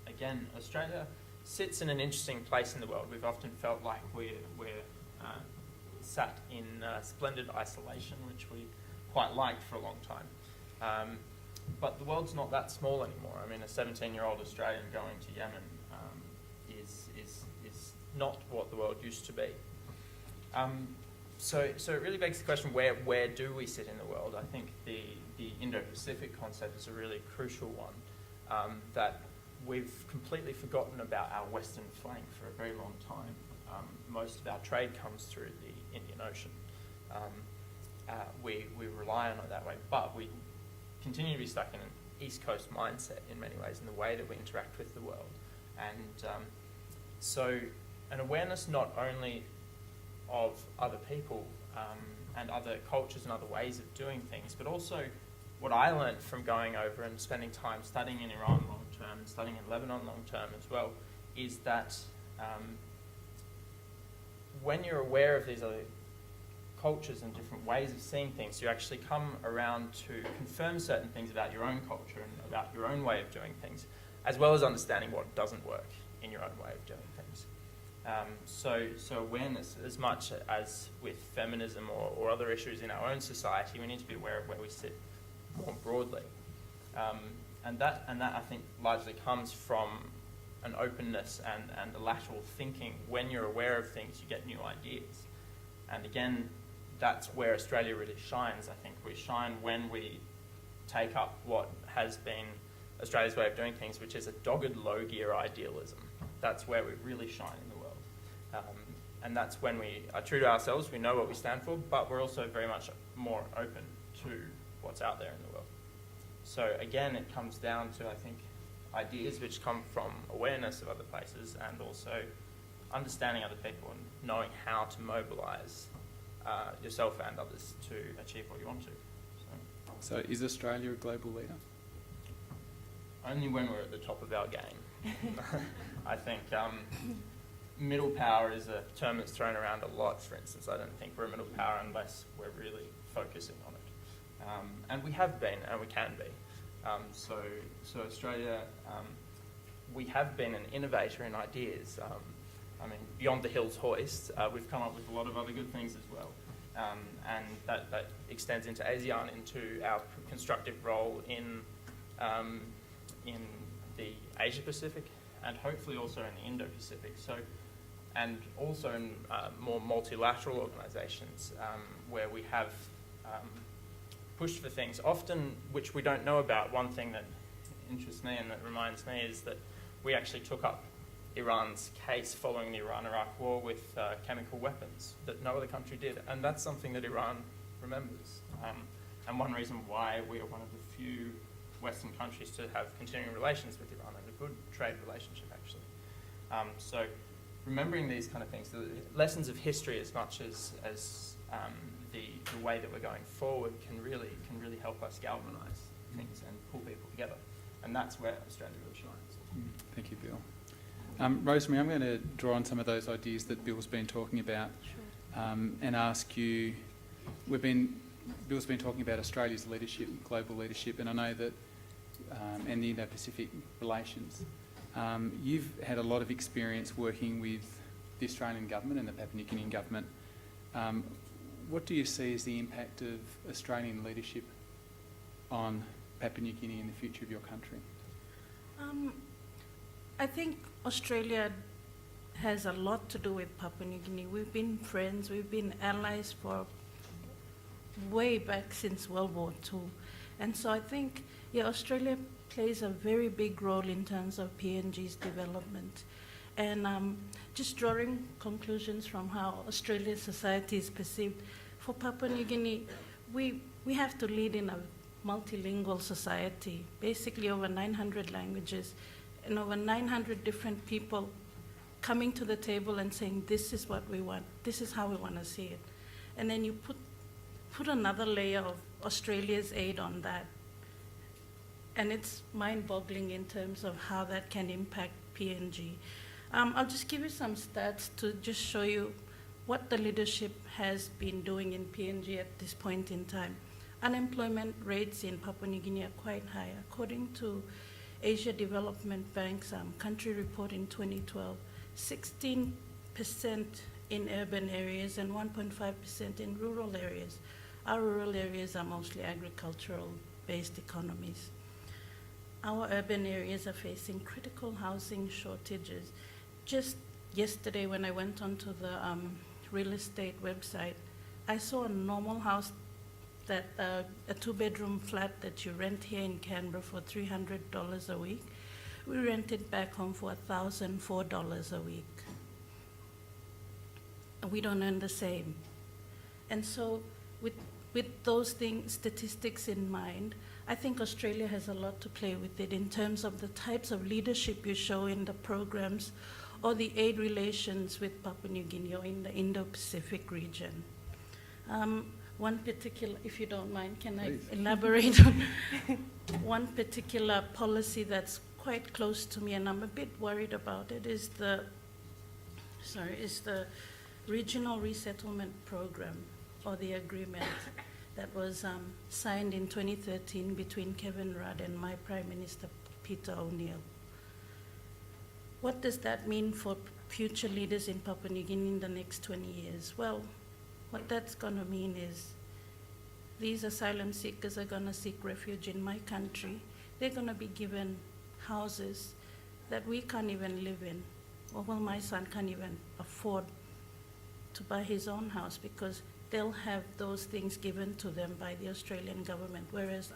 again, Australia sits in an interesting place in the world. We've often felt like we're sat in splendid isolation, which we quite liked for a long time. But the world's not that small anymore. I mean, a 17-year-old Australian going to Yemen is not what the world used to be. So it really begs the question, where do we sit in the world? I think the Indo-Pacific concept is a really crucial one, that we've completely forgotten about our western flank for a very long time. Most of our trade comes through the Indian Ocean. We rely on it that way, but we continue to be stuck in an East Coast mindset in many ways in the way that we interact with the world. And so an awareness not only of other people and other cultures and other ways of doing things, but also what I learned from going over and spending time studying in Iran long term and studying in Lebanon long term as well, is that when you're aware of these other cultures and different ways of seeing things, you actually come around to confirm certain things about your own culture and about your own way of doing things, as well as understanding what doesn't work in your own way of doing things. So awareness, as much as with feminism or other issues in our own society, we need to be aware of where we sit more broadly. And that I think largely comes from an openness and a lateral thinking. When you're aware of things, you get new ideas. And again, that's where Australia really shines. I think we shine when we take up what has been Australia's way of doing things, which is a dogged low-gear idealism. That's where we really shine in the world. And that's when we are true to ourselves, we know what we stand for, but we're also very much more open to what's out there in the world. So again, it comes down to, I think, ideas which come from awareness of other places and also understanding other people and knowing how to mobilise yourself and others to achieve what you want to. So is Australia a global leader? Only when we're at the top of our game. I think middle power is a term that's thrown around a lot, for instance. I don't think we're a middle power unless we're really focusing on it. And we have been, and we can be. So Australia, we have been an innovator in ideas. I mean, beyond the Hills hoist, we've come up with a lot of other good things as well. And that extends into ASEAN, into our constructive role in the Asia-Pacific and hopefully also in the Indo-Pacific. So, and also in more multilateral organisations where we have pushed for things, often which we don't know about. One thing that interests me and that reminds me is that we actually took up Iran's case following the Iran-Iraq war with chemical weapons that no other country did, and that's something that Iran remembers. And one reason why we are one of the few Western countries to have continuing relations with Iran and a good trade relationship, actually. So remembering these kind of things, the lessons of history as much as the way that we're going forward can really help us galvanise things and pull people together. And that's where Australia really shines. Thank you, Bill. Rosemary, I'm going to draw on some of those ideas that Bill's been talking about and ask you, Bill's been talking about Australia's leadership, global leadership, and I know that, and the Indo-Pacific relations. You've had a lot of experience working with the Australian government and the Papua New Guinean government. What do you see as the impact of Australian leadership on Papua New Guinea and the future of your country? I think Australia has a lot to do with Papua New Guinea. We've been friends, we've been allies for way back since World War II. And so I think, Australia plays a very big role in terms of PNG's development. And just drawing conclusions from how Australian society is perceived, for Papua New Guinea, we have to lead in a multilingual society, basically over 900 languages, and over 900 different people coming to the table and saying, this is what we want, this is how we want to see it. And then you put another layer of Australia's aid on that. And it's mind-boggling in terms of how that can impact PNG. I'll just give you some stats to just show you what the leadership has been doing in PNG at this point in time. Unemployment rates in Papua New Guinea are quite high. According to Asia Development Bank's country report in 2012, 16% in urban areas and 1.5% in rural areas. Our rural areas are mostly agricultural-based economies. Our urban areas are facing critical housing shortages. Just yesterday when I went onto the real estate website, I saw a normal house that a two-bedroom flat that you rent here in Canberra for $300 a week, we rent it back home for $1,004 a week. We don't earn the same. And so with those statistics in mind, I think Australia has a lot to play with it in terms of the types of leadership you show in the programs or the aid relations with Papua New Guinea or in the Indo-Pacific region. One particular, if you don't mind, can Please. I elaborate on one particular policy that's quite close to me and I'm a bit worried about it is the Regional Resettlement Program or the agreement that was signed in 2013 between Kevin Rudd and my Prime Minister Peter O'Neill. What does that mean for future leaders in Papua New Guinea in the next 20 years? Well, what that's going to mean is these asylum seekers are going to seek refuge in my country. They're going to be given houses that we can't even live in. Or well, my son can't even afford to buy his own house because they'll have those things given to them by the Australian government, whereas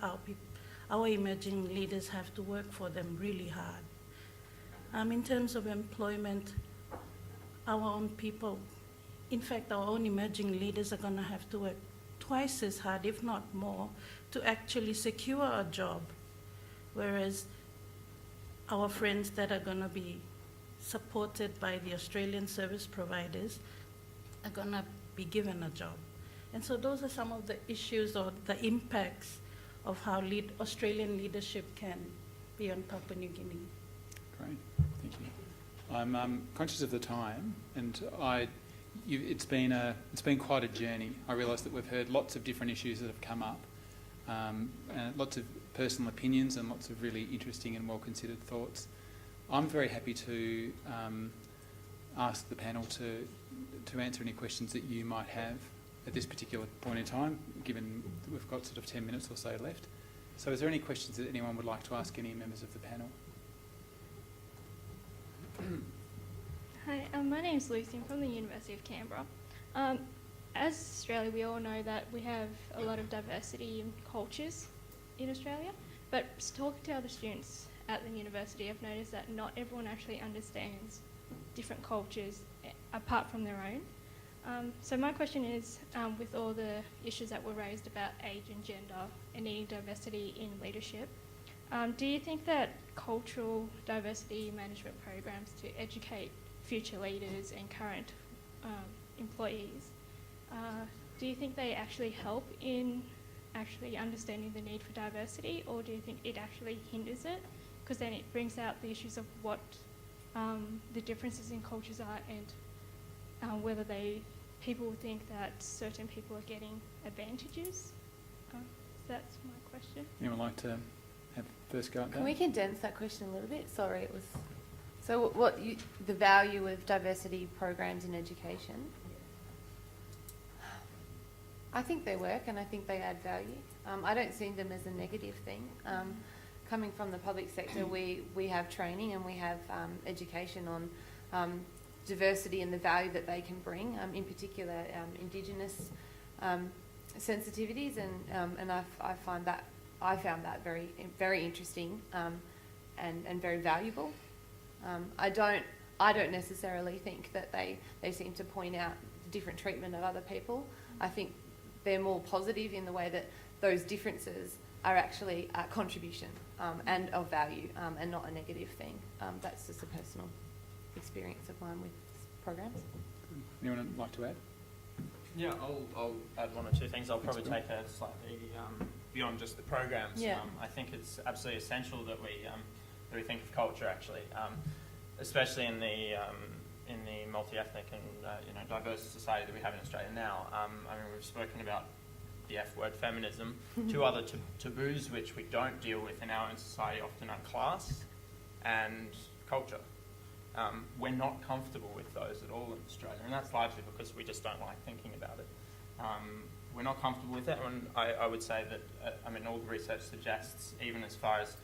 our emerging leaders have to work for them really hard. In terms of employment, our own people, in fact, our own emerging leaders are going to have to work twice as hard, if not more, to actually secure a job, whereas our friends that are going to be supported by the Australian service providers are going to be given a job. And so those are some of the issues or the impacts of how Australian leadership can be on Papua New Guinea. Great, thank you. I'm conscious of the time, and it's been quite a journey. I realise that we've heard lots of different issues that have come up, and lots of personal opinions and lots of really interesting and well-considered thoughts. I'm very happy to ask the panel to answer any questions that you might have at this particular point in time, given that we've got sort of 10 minutes or so left. So is there any questions that anyone would like to ask any members of the panel? Hi, my name's Lucy. I'm from the University of Canberra. As Australia, we all know that we have a lot of diversity in cultures in Australia, but talking to other students at the university, I've noticed that not everyone actually understands different cultures apart from their own. So my question is, with all the issues that were raised about age and gender and needing diversity in leadership, do you think that cultural diversity management programs to educate future leaders and current employees, do you think they actually help in actually understanding the need for diversity, or do you think it actually hinders it? Because then it brings out the issues of what the differences in cultures are, and whether people think that certain people are getting advantages. That's my question. Anyone like to have first go at that? Can we condense that question a little bit? Sorry, it was... So the value of diversity programs in education? I think they work and I think they add value. I don't see them as a negative thing. Coming from the public sector, we have training and we have education on diversity and the value that they can bring, in particular Indigenous sensitivities, and I found that very, very interesting and very valuable. I don't necessarily think that they seem to point out the different treatment of other people. I think they're more positive in the way that those differences are actually a contribution and of value, and not a negative thing. That's just a personal experience of mine with programs. Anyone like to add? Yeah, I'll add one or two things. I'll probably take a slightly beyond just the programs. Yeah. I think it's absolutely essential that we think of culture actually, especially in the multi-ethnic and diverse society that we have in Australia now. I mean, we've spoken about the F word, feminism. Two other taboos which we don't deal with in our own society often are class and culture. We're not comfortable with those at all in Australia, and that's largely because we just don't like thinking about it. We're not comfortable with it, and I would say that, all the research suggests, even as far as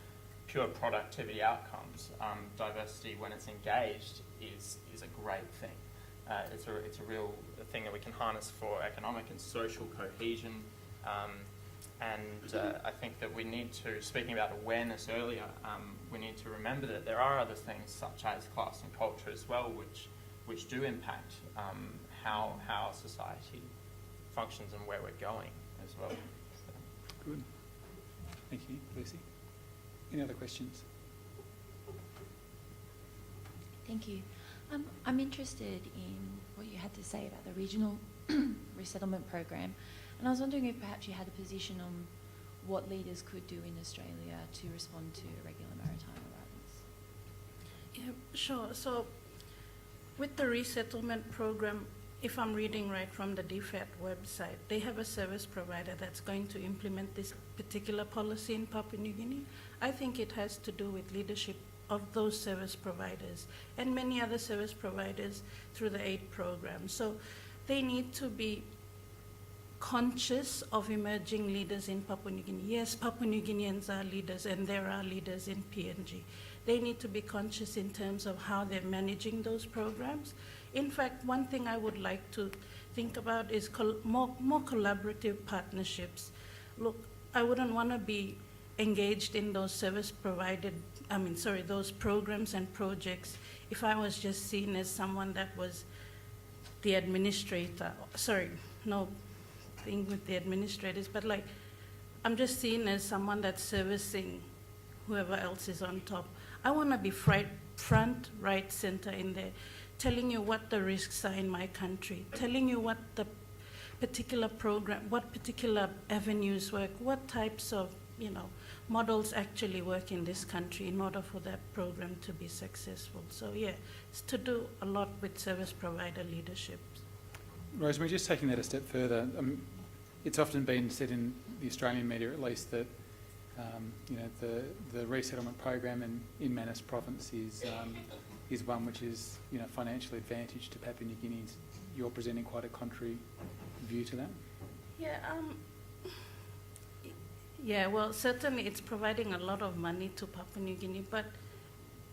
pure productivity outcomes, diversity, when it's engaged, is a great thing. It's a real thing that we can harness for economic and social cohesion, and I think that we need to, speaking about awareness earlier, we need to remember that there are other things such as class and culture as well, which do impact how our society functions and where we're going as well. So. Good. Thank you, Lucy. Any other questions? Thank you. I'm interested in what you had to say about the regional resettlement program, and I was wondering if perhaps you had a position on what leaders could do in Australia to respond to irregular maritime arrivals. Yeah, sure. So with the resettlement program, if I'm reading right from the DFAT website, they have a service provider that's going to implement this particular policy in Papua New Guinea. I think it has to do with leadership of those service providers and many other service providers through the aid program. So they need to be conscious of emerging leaders in Papua New Guinea. Yes, Papua New Guineans are leaders and there are leaders in PNG. They need to be conscious in terms of how they're managing those programs. In fact, one thing I would like to think about is more collaborative partnerships. Look, I wouldn't want to be engaged in those those programs and projects, if I was just seen as someone that was the administrator, no thing with the administrators, but like, I'm just seen as someone that's servicing whoever else is on top. I want to be front, right, center in there, telling you what the risks are in my country, telling you what the particular program, what particular avenues work, what types of, models actually work in this country in order for that program to be successful. So yeah, it's to do a lot with service provider leadership. Rosemary, just taking that a step further, it's often been said in the Australian media at least that the resettlement program in Manus Province is one which is financially advantaged to Papua New Guineans. You're presenting quite a contrary view to that? Yeah, well, certainly it's providing a lot of money to Papua New Guinea, but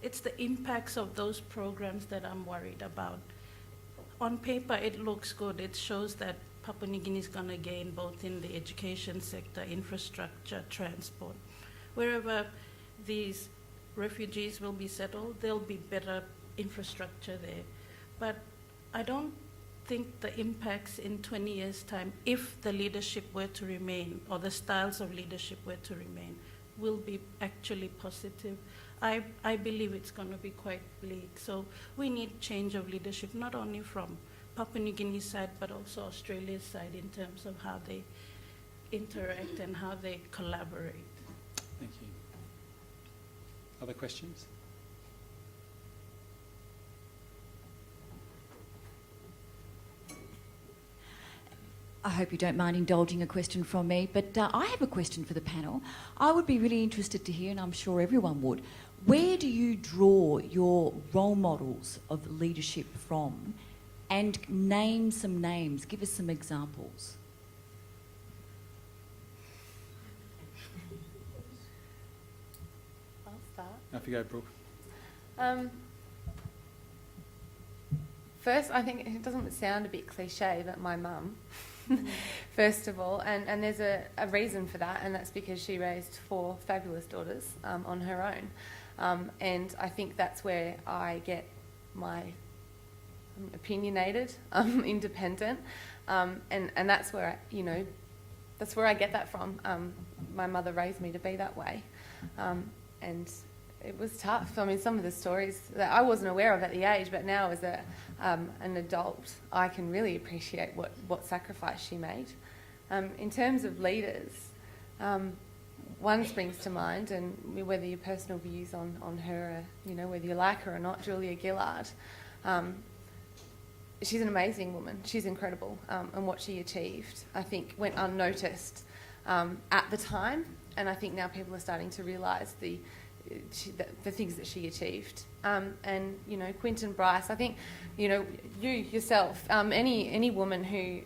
it's the impacts of those programs that I'm worried about. On paper, it looks good. It shows that Papua New Guinea is going to gain both in the education sector, infrastructure, transport. Wherever these refugees will be settled, there'll be better infrastructure there. But I don't think the impacts in 20 years' time, if the leadership were to remain, or the styles of leadership were to remain, will be actually positive. I believe it's going to be quite bleak. So we need change of leadership, not only from Papua New Guinea's side, but also Australia's side in terms of how they interact and how they collaborate. Thank you. Other questions? I hope you don't mind indulging a question from me, but I have a question for the panel. I would be really interested to hear, and I'm sure everyone would, where do you draw your role models of leadership from? And name some names, give us some examples. I'll start. Off you go, Brooke. First, I think it doesn't sound a bit cliche, but my mum, first of all, and there's a reason for that, and that's because she raised 4 fabulous daughters on her own. And I think that's where I get my opinionated, independent, and that's where that's where I get that from. My mother raised me to be that way, and it was tough. I mean, some of the stories that I wasn't aware of at the age, but now as an adult, I can really appreciate what sacrifice she made. In terms of leaders, one springs to mind, and whether your personal views on her, whether you like her or not, Julia Gillard. She's an amazing woman. She's incredible, and what she achieved, I think, went unnoticed at the time, and I think now people are starting to realise the things that she achieved. And Quinton Bryce, I think, you yourself, any woman who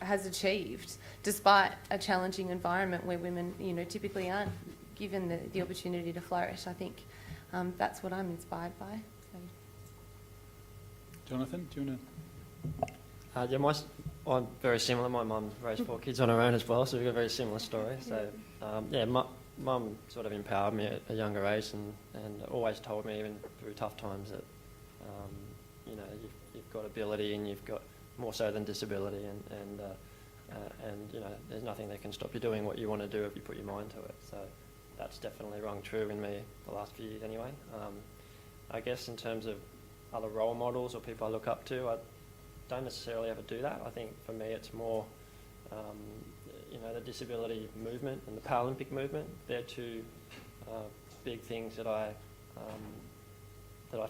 has achieved, despite a challenging environment where women, typically aren't given the opportunity to flourish. I think that's what I'm inspired by. So. Jonathan, do you want to? I'm very similar. My mum raised 4 kids on her own as well, so we've got a very similar story. So, Mum sort of empowered me at a younger age and always told me, even through tough times, that you've got ability and you've got more so than disability, and there's nothing that can stop you doing what you want to do if you put your mind to it. So that's definitely rung true in me the last few years anyway. I guess in terms of other role models or people I look up to, I don't necessarily ever do that. I think for me it's more the disability movement and the Paralympic movement. They're 2 big things that I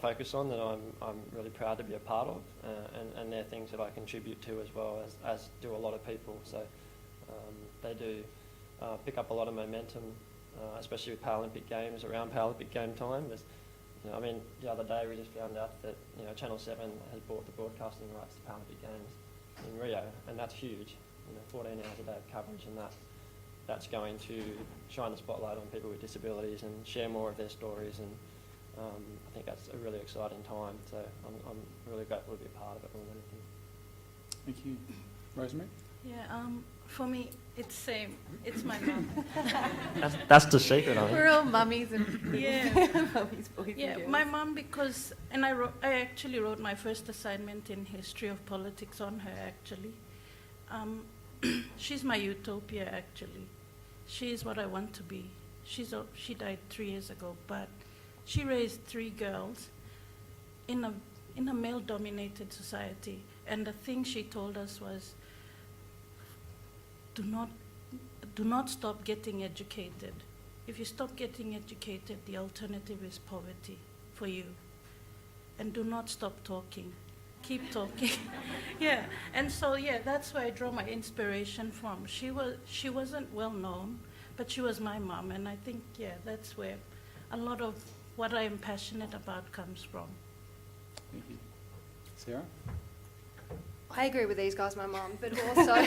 focus on, that I'm really proud to be a part of, and they're things that I contribute to as well, as do a lot of people. So they do pick up a lot of momentum, especially with Paralympic Games, around Paralympic game time. The other day we just found out that Channel 7 has bought the broadcasting rights to Paralympic Games in Rio, and that's huge. 14 hours a day of coverage, and that's going to shine the spotlight on people with disabilities and share more of their stories, and I think that's a really exciting time. So I'm really grateful to be a part of it more than anything. Thank you. Rosemary? Yeah, For me, it's same. It's my mum. That's the secret, I think. We're all mummies and Yeah. mummies, boys Yeah, and girls. my mum, because, and I actually wrote my first assignment in history of politics on her, actually. She's my utopia, actually. She is what I want to be. She died 3 years ago, but she raised 3 girls in a male-dominated society. And the thing she told us was, do not stop getting educated. If you stop getting educated, the alternative is poverty for you. And do not stop talking. Keep talking. Yeah, and so yeah, that's where I draw my inspiration from. She wasn't well known, but she was my mom, and I think that's where a lot of what I am passionate about comes from. Thank you. Sarah? I agree with these guys, my mum, but also,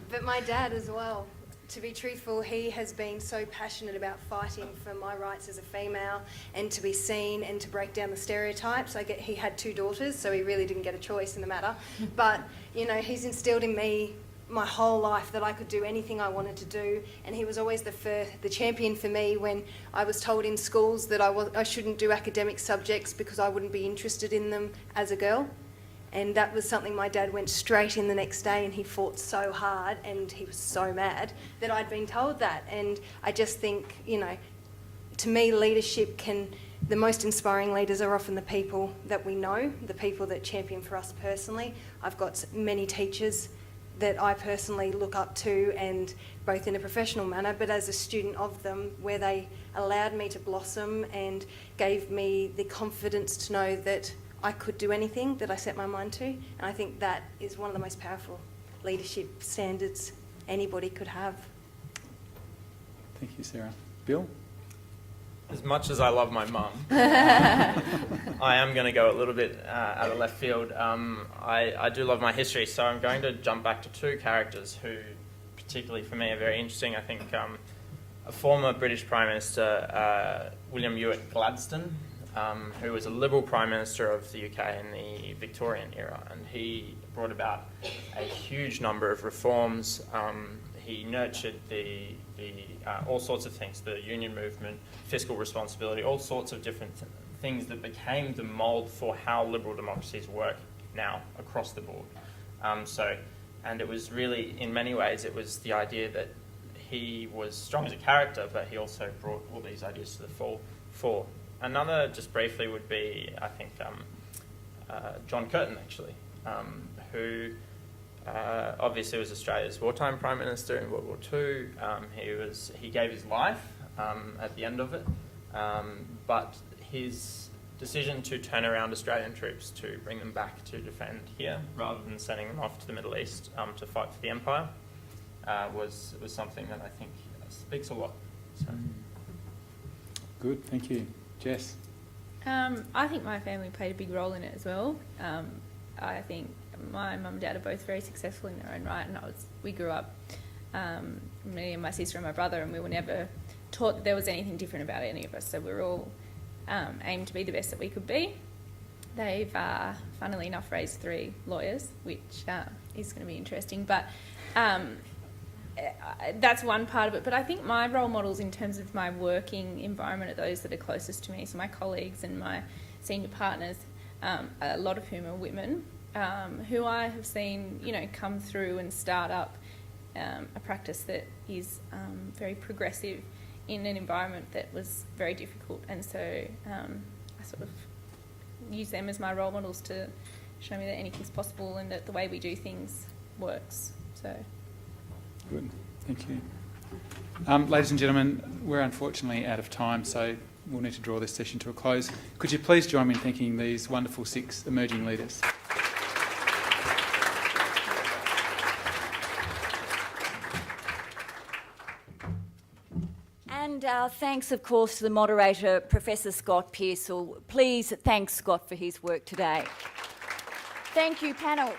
but my dad as well. To be truthful, he has been so passionate about fighting for my rights as a female and to be seen and to break down the stereotypes. He had 2 daughters, so he really didn't get a choice in the matter. But, he's instilled in me my whole life that I could do anything I wanted to do, and he was always the champion for me when I was told in schools that I shouldn't do academic subjects because I wouldn't be interested in them as a girl. And that was something my dad went straight in the next day, and he fought so hard and he was so mad that I'd been told that. And I just think, to me, leadership the most inspiring leaders are often the people that we know, the people that champion for us personally. I've got many teachers that I personally look up to, and both in a professional manner, but as a student of them, where they allowed me to blossom and gave me the confidence to know that I could do anything that I set my mind to. And I think that is one of the most powerful leadership standards anybody could have. Thank you, Sarah. Bill? As much as I love my mum, I am going to go a little bit out of left field. I do love my history, so I'm going to jump back to 2 characters who, particularly for me, are very interesting. I think a former British Prime Minister, William Ewart Gladstone, who was a Liberal Prime Minister of the UK in the Victorian era, and he brought about a huge number of reforms. He nurtured the all sorts of things, the union movement, fiscal responsibility, all sorts of different things that became the mould for how liberal democracies work now across the board. And it was really, in many ways, it was the idea that he was strong as a character, but he also brought all these ideas to the fore. Another, just briefly, would be, I think, John Curtin, actually, who obviously was Australia's wartime Prime Minister in World War II. He gave his life at the end of it, but his decision to turn around Australian troops to bring them back to defend here, rather than sending them off to the Middle East to fight for the Empire, was something that I think speaks a lot. So. Good, thank you. Jess? I think my family played a big role in it as well. I think my mum and dad are both very successful in their own right, and we grew up, me and my sister and my brother, and we were never taught that there was anything different about any of us, so we were all aimed to be the best that we could be. They've, funnily enough, raised 3 lawyers, which is going to be interesting, but that's one part of it. But I think my role models in terms of my working environment are those that are closest to me, so my colleagues and my senior partners, a lot of whom are women, who I have seen, come through and start up a practice that is very progressive in an environment that was very difficult. And so I sort of use them as my role models to show me that anything's possible and that the way we do things works. So. Good, thank you. Ladies and gentlemen, we're unfortunately out of time, so we'll need to draw this session to a close. Could you please join me in thanking these wonderful 6 emerging leaders? And our thanks, of course, to the moderator, Professor Scott Pearsall. Please thank Scott for his work today. Thank you, panel.